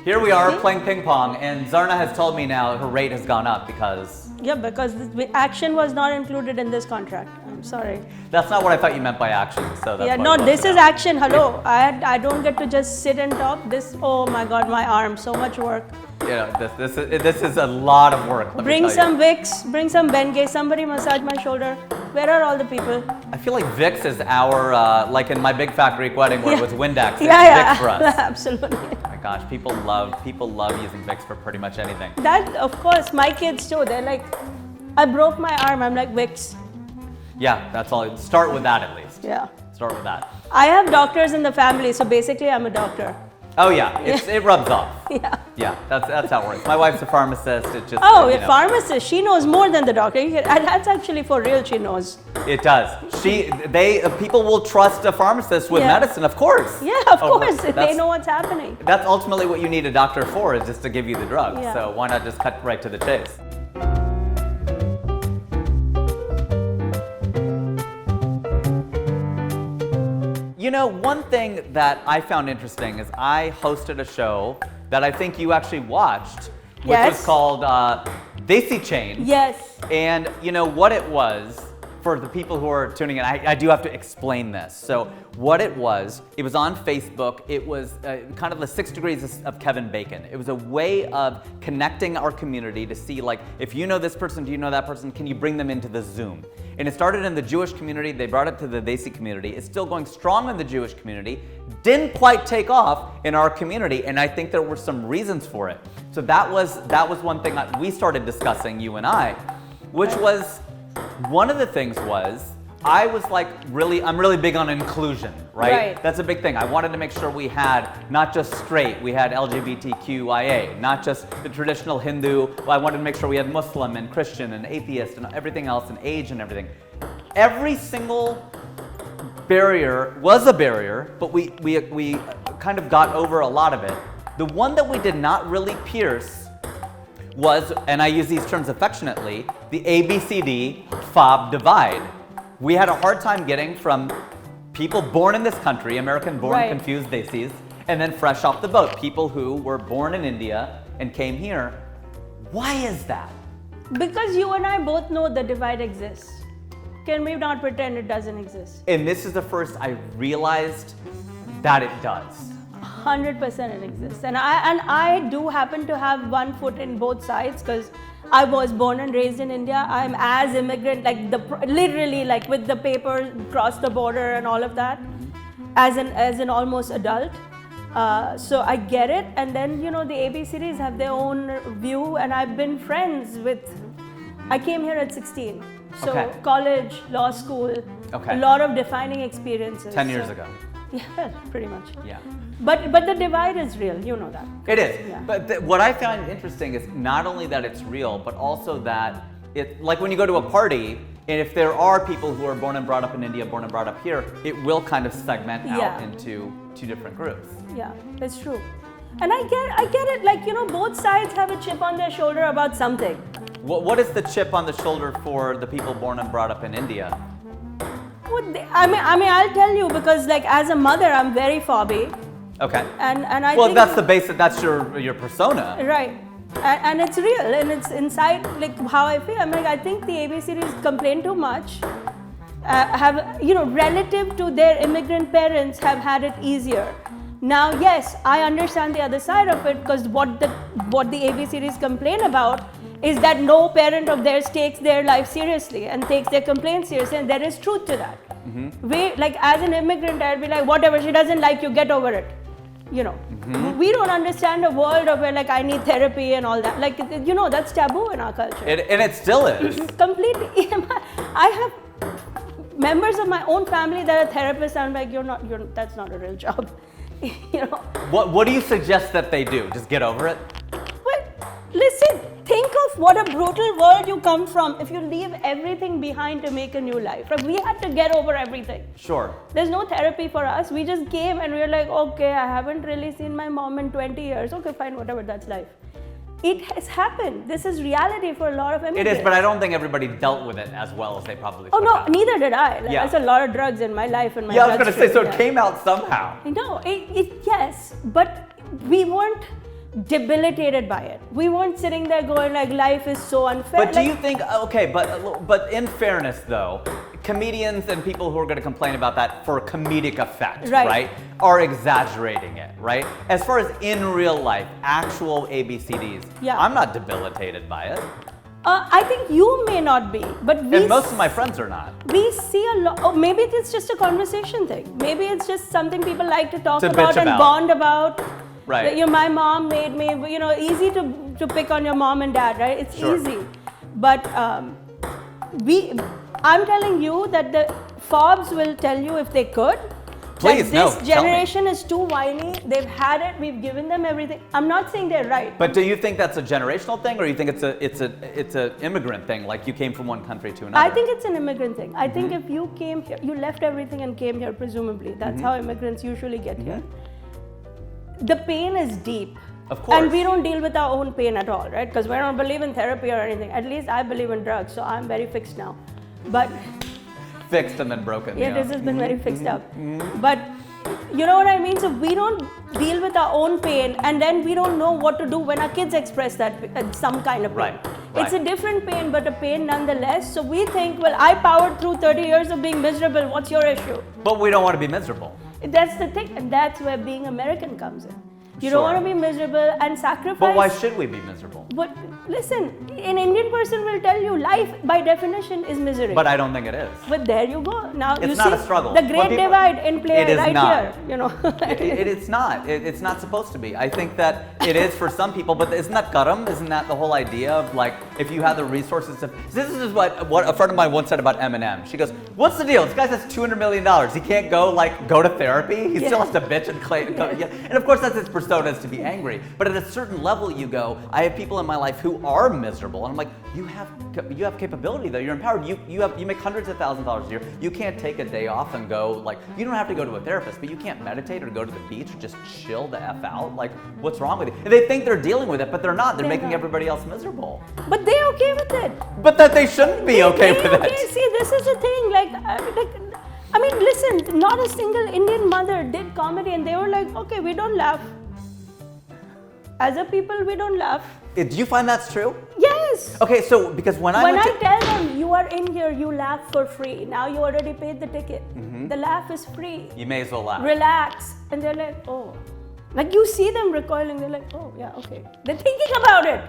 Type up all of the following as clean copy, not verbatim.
Here we are playing ping pong, and Zarna has told me now her rate has gone up because... Yeah, because the action was not included in this contract. I'm sorry. That's not what I thought you meant by action, so that's yeah, why no, I this is out. action. Hello, I don't get to just sit and talk. This, oh my God, my arm, so much work. Yeah, this is a lot of work. Bring some Vicks, bring some Bengay, somebody massage my shoulder. Where are all the people? I feel like Vicks is our, like in my big fat Greek wedding where it was Windex, it's Vicks for us. Absolutely. Oh my gosh, people love using Vicks for pretty much anything. That, of course, my kids too. They're like, I broke my arm. I'm like, Vicks. Yeah, that's all. Start with that at least. Yeah. Start with that. I have doctors in the family, so basically I'm a doctor. Oh yeah, it rubs off. Yeah. Yeah, that's how it works. My wife's a pharmacist. It just a pharmacist. She knows more than the doctor. And that's actually for real. She knows. It does. People will trust a pharmacist with medicine, of course. Yeah, of course. They know what's happening. That's ultimately what you need a doctor for, is just to give you the drug. Yeah. So why not just cut right to the chase? You know, one thing that I found interesting is I hosted a show that I think you actually watched, which was called Desi Chain. Yes. And you know what it was, for the people who are tuning in, I do have to explain this. So what it was on Facebook. It was kind of the 6 degrees of Kevin Bacon. It was a way of connecting our community to see, like, if you know this person, do you know that person? Can you bring them into the Zoom? And it started in the Jewish community. They brought it to the Desi community. It's still going strong in the Jewish community. Didn't quite take off in our community, and I think there were some reasons for it. So that was one thing that we started discussing, you and I, which was, one of the things was, I was like, I'm really big on inclusion, right? That's a big thing. I wanted to make sure we had not just straight, we had LGBTQIA, not just the traditional Hindu. I wanted to make sure we had Muslim and Christian and atheist and everything else, and age and everything. Every single barrier was a barrier, but we kind of got over a lot of it. The one that we did not really pierce was, and I use these terms affectionately, the ABCD FOB divide. We had a hard time getting from people born in this country, American-born confused Desis, and then fresh off the boat, people who were born in India and came here. Why is that? Because you and I both know the divide exists. Can we not pretend it doesn't exist? And this is the first I realized that it does. 100% it exists. And I do happen to have one foot in both sides, because I was born and raised in India. I'm as immigrant, like literally like with the papers, cross the border and all of that, as an almost adult. So I get it. And then, you know, the ABCDs have their own view, and I've been friends with, I came here at 16. So college, law school, a lot of defining experiences. 10 years ago. Yeah, pretty much. Yeah. But the divide is real, you know that. It is. Yeah. But what I find interesting is not only that it's real, but also that it, like when you go to a party, and if there are people who are born and brought up in India, born and brought up here, it will kind of segment out into two different groups. Yeah, it's true. And I get it, like, you know, both sides have a chip on their shoulder about something. What is the chip on the shoulder for the people born and brought up in India? I mean, I'll tell you, because like as a mother, I'm very fobby. Okay. And I well, think that's the basic. That's your persona. Right. And it's real, and it's inside like how I feel. I'm like, I think the ABCDs complain too much. Have, you know, relative to their immigrant parents, have had it easier. Now, yes, I understand the other side of it, because what the ABCDs complain about is that no parent of theirs takes their life seriously and takes their complaints seriously, and there is truth to that. Mm-hmm. We, like, as an immigrant, I'd be like, whatever, she doesn't like you, get over it. You know, we don't understand a world of where, like, I need therapy and all that. Like, you know, that's taboo in our culture. And it still is. Completely. I have members of my own family that are therapists, and I'm like, that's not a real job. You know. What do you suggest that they do? Just get over it? Well, listen, think of what a brutal world you come from if you leave everything behind to make a new life. Like, we had to get over everything. Sure. There's no therapy for us. We just came and we were like, okay, I haven't really seen my mom in 20 years. Okay, fine, whatever, that's life. It has happened. This is reality for a lot of immigrants. It is, but I don't think everybody dealt with it as well as they probably could. Oh, no, have. neither did I. Like, there's a lot of drugs in my life and my I was going to say, so it came out somehow. No, yes, but we weren't debilitated by it. We weren't sitting there going like, life is so unfair. But do you think, okay, but in fairness though, comedians and people who are going to complain about that for comedic effect, right, are exaggerating it, right? As far as in real life, actual ABCDs, I'm not debilitated by it. I think you may not be, but and most of my friends are not. We see a lot. Oh, maybe it's just a conversation thing. Maybe it's just something people like to talk about and bond about. Right. My mom made me, easy to pick on your mom and dad, right? It's easy. But I'm telling you that the Forbes will tell you if they could. Please, this generation is too whiny. They've had it. We've given them everything. I'm not saying they're right. But do you think that's a generational thing, or you think it's an immigrant thing, like you came from one country to another? I think it's an immigrant thing. I think if you came here, you left everything and came here, presumably. That's how immigrants usually get here. The pain is deep. Of course. And we don't deal with our own pain at all, right? Because we don't believe in therapy or anything. At least I believe in drugs, so I'm very fixed now. But fixed and then broken. Yeah, this has been very fixed up. But you know what I mean? So we don't deal with our own pain, and then we don't know what to do when our kids express that some kind of pain. Right. It's a different pain, but a pain nonetheless. So we think, well, I powered through 30 years of being miserable. What's your issue? But we don't want to be miserable. That's the thing, and that's where being American comes in. You don't want to be miserable and sacrifice. But why should we be miserable? But listen, an Indian person will tell you life by definition is misery. But I don't think it is. But there you go. Now it's you not see a struggle. The great divide in play right not. Here. It's not. It's not supposed to be. I think that it is for some people, but isn't that karam? Isn't that the whole idea of like if you have the resources to? This is what a friend of mine once said about Eminem. She goes, "What's the deal? This guy has $200 million. He can't go to therapy. He still has to bitch and claim." And of course, that's his persona, is to be angry. But at a certain level, you go, I have people in my life who are miserable, and I'm like, you have capability though. You're empowered. You make hundreds of thousands of dollars a year. You can't take a day off and go like, you don't have to go to a therapist, but you can't meditate or go to the beach or just chill the F out. Like, what's wrong with you? And they think they're dealing with it, but they're not. They're making everybody else miserable. But they're okay with it. But that they shouldn't be okay with it. See, this is the thing. I mean, listen, not a single Indian mother did comedy, and they were like, okay, we don't laugh. As a people, we don't laugh. Do you find that's true? Yes. Okay, so because when I tell them you are in here, you laugh for free. Now you already paid the ticket. The laugh is free. You may as well laugh. Relax. And they're like, oh. Like you see them recoiling, they're like, oh, yeah, okay. They're thinking about it.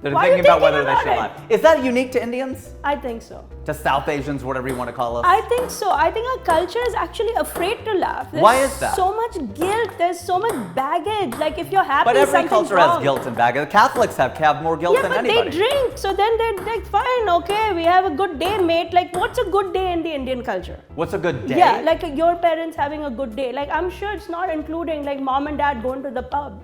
They're thinking about whether they should laugh. Is that unique to Indians? I think so. To South Asians, whatever you want to call us? I think so. I think our culture is actually afraid to laugh. Why is that? There's so much guilt. There's so much baggage. Like if you're happy, but every something's culture wrong. has guilt and baggage. The Catholics have more guilt than anybody. Yeah, but they drink. So then they're like, fine, okay, we have a good day, mate. Like what's a good day in the Indian culture? What's a good day? Yeah, like your parents having a good day. Like I'm sure it's not including like mom and dad going to the pub.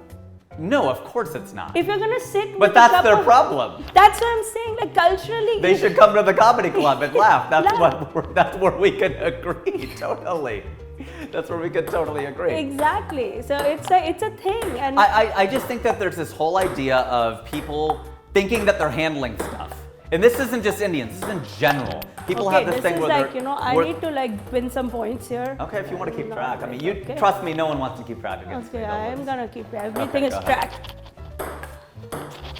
No, of course it's not. If you're gonna sit but that's their problem. That's what I'm saying. Like culturally, they should come to the comedy club and laugh. That's where we can agree. Totally. That's where we can totally agree. Exactly. So it's a thing. And I just think that there's this whole idea of people thinking that they're handling stuff. And this isn't just Indians, this is in general. People have this thing where I need to win some points here. Okay, if you want to keep track. I mean, trust me, no one wants to keep track against me. Okay, I am gonna keep track. Everything is tracked.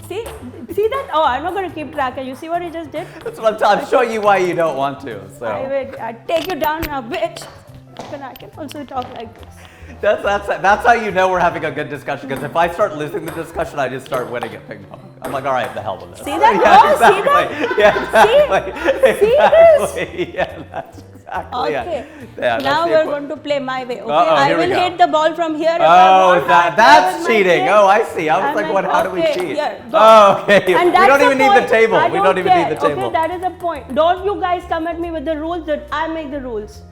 See that? Oh, I'm not gonna keep track. You see what he just did? That's what I'm showing you why you don't want to. So I take you down now, bitch. I can also talk like this. That's how you know we're having a good discussion, because if I start losing the discussion, I just start winning at ping pong. I'm like, all right, the hell with this. See that? See this? Yeah, that's exactly okay. Yeah, now we're going to play my way. Okay, I will hit the ball from here. That's cheating. Oh, I see. I was like, how do we cheat? Okay. And we don't even need the table. We don't even need the table. Okay, that is the point. Don't you guys come at me with the rules that I make the rules.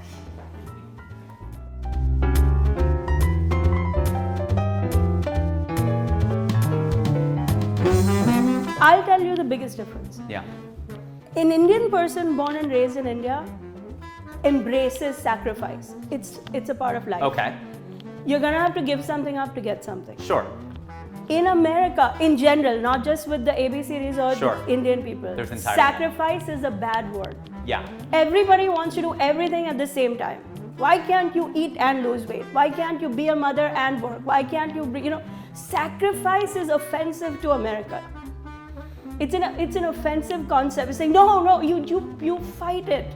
I'll tell you the biggest difference. Yeah. An Indian person born and raised in India embraces sacrifice. It's a part of life. Okay. You're gonna have to give something up to get something. Sure. In America, in general, not just with the AB series or the Indian people, sacrifice is a bad word. Yeah. Everybody wants to do everything at the same time. Why can't you eat and lose weight? Why can't you be a mother and work? Why can't you, Sacrifice is offensive to America. It's an offensive concept. It's like, no, you fight it.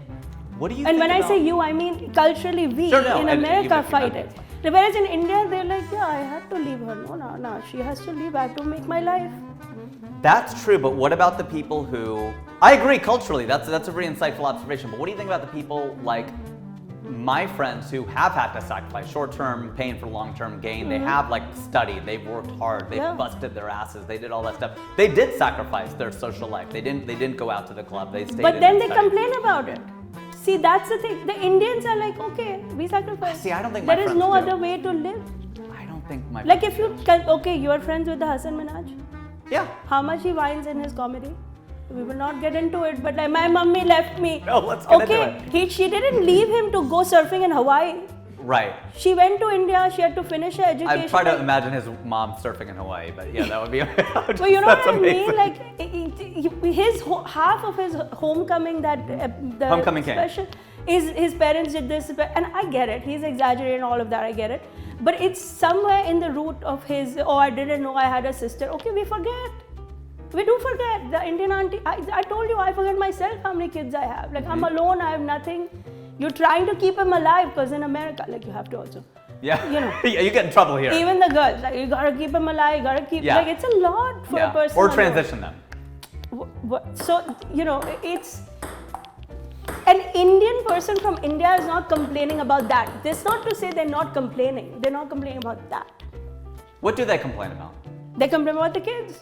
What do you And think when I about- say you, I mean culturally we Sure, no, in and America you- fight it. Whereas in India, they're like, yeah, I have to leave her. No, she has to leave. I have to make my life. That's true, but what about the people who... I agree culturally, that's a very insightful observation, but what do you think about the people like my friends who have had to sacrifice short-term pain for long-term gain? They have like studied, they've worked hard, they've Yeah. busted their asses, they did all that stuff. They did sacrifice their social life. They didn't go out to the club. They stayed But in then and they studied. complain about it. See, that's the thing. The Indians are like, okay, we sacrifice. See, I don't think my there is friends no do. other way to live. I don't think my... Like if you can, okay, you are friends with the Hassan Minhaj. Yeah. How much he whines in his comedy? We will not get into it, but like my mummy left me. No, let's get into it. She didn't leave him to go surfing in Hawaii. Right. She went to India. She had to finish her education. I'm trying to imagine his mom surfing in Hawaii, but yeah, that would be... But you know That's what I amazing. mean? Like half of his homecoming, the Homecoming came. special, is his parents did this, and I get it. He's exaggerating all of that. I get it, but it's somewhere in the root of his. Oh, I didn't know I had a sister. Okay, we forget. We do forget. The Indian auntie. I told you I forget myself how many kids I have. Like I'm alone. I have nothing. You're trying to keep him alive because in America, like you have to also. Yeah. You know. Yeah, you get in trouble here. Even the girls, like you gotta keep them alive, you gotta keep, Yeah. like it's a lot for a person. Or on transition them. So, you know, it's, an Indian person from India is not complaining about that. That's not to say they're not complaining. They're not complaining about that. What do they complain about? They complain about the kids.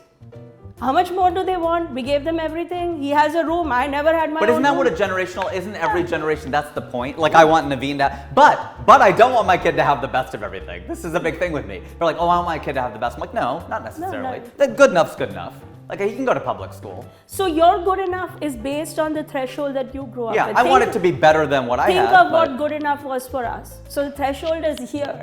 How much more do they want? We gave them everything. He has a room. I never had my But own isn't that room. what a generational, isn't every generation, that's the point? Like I want Naveen to, but I don't want my kid to have the best of everything. This is a big thing with me. They're like, oh, I want my kid to have the best. I'm like, no, not necessarily. Good enough's good enough. Like he can go to public school. So your good enough is based on the threshold that you grew up Yeah, with. I want it to be better than what I had. Think of but- what good enough was for us. So the threshold is here.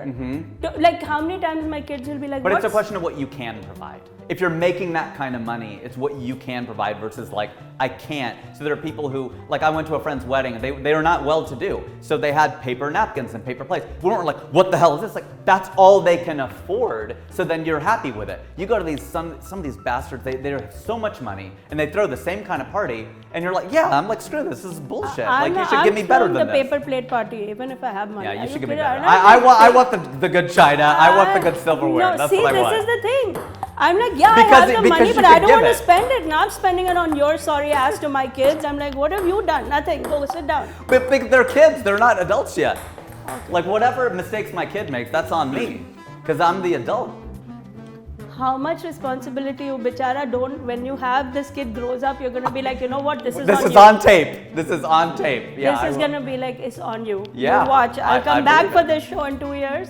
Like how many times my kids will be like, But it's a "What's-" question of what you can provide. If you're making that kind of money, it's what you can provide versus like, I can't. So there are people who, like I went to a friend's wedding and they are not well-to-do. So they had paper napkins and paper plates. We weren't like, what the hell is this? Like, that's all they can afford. So then you're happy with it. You go to these, some of these bastards, they have so much money and they throw the same kind of party and you're like, yeah, I'm like, screw this is bullshit. Like you should give me better than the this. paper plate party, even if I have money. Yeah, Are you should give me kidding? better. I'm I want the good china. I want the good silverware. No, That's see, what I want. this is the thing. I'm like, yeah, Because I have the because money, you but can I don't give want to it. spend it. Now I'm spending it on your sorry ass to my kids. I'm like, what have you done? Nothing. Go sit down. But they're kids. They're not adults yet. Like whatever mistakes my kid makes, that's on me, because I'm the adult. How much responsibility you bichara don't, when you have this kid grows up, you're going to be like, you know what, this is This on is you. on tape. This is on tape. Yeah. This is I going to be like, it's on you. Yeah, You watch. I'll I come back believe for it. this show in 2 years.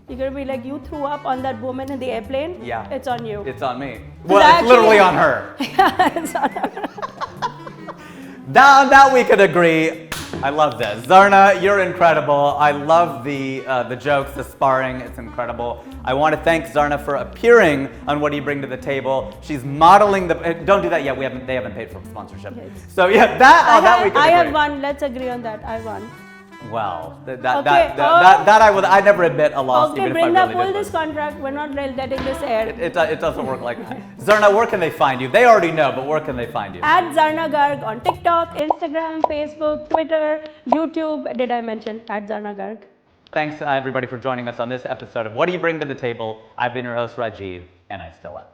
You're going to be like, you threw up on that woman in the airplane. Yeah. It's on you. It's on me. Well, it's actually- literally on her. It's on her. Now we could agree. I love this. Zarna, you're incredible. I love the jokes, the sparring. It's incredible. I want to thank Zarna for appearing on What Do You Bring to the Table. She's modeling the. Don't do that yet. They haven't paid for sponsorship. Yes. So yeah, that we could I agree. have won. Let's agree on that. I won. Well, Okay, that I never admit a loss, Okay, even Brenda, if I really pull did this lose. contract. We're not letting this air. It doesn't work like that. Zarna, where can they find you? They already know, but where can they find you? At Zarna Garg on TikTok, Instagram, Facebook, Twitter, YouTube. Did I mention at Zarna Garg? Thanks everybody for joining us on this episode of What Do You Bring to the Table? I've been your host, Rajiv, and I still am.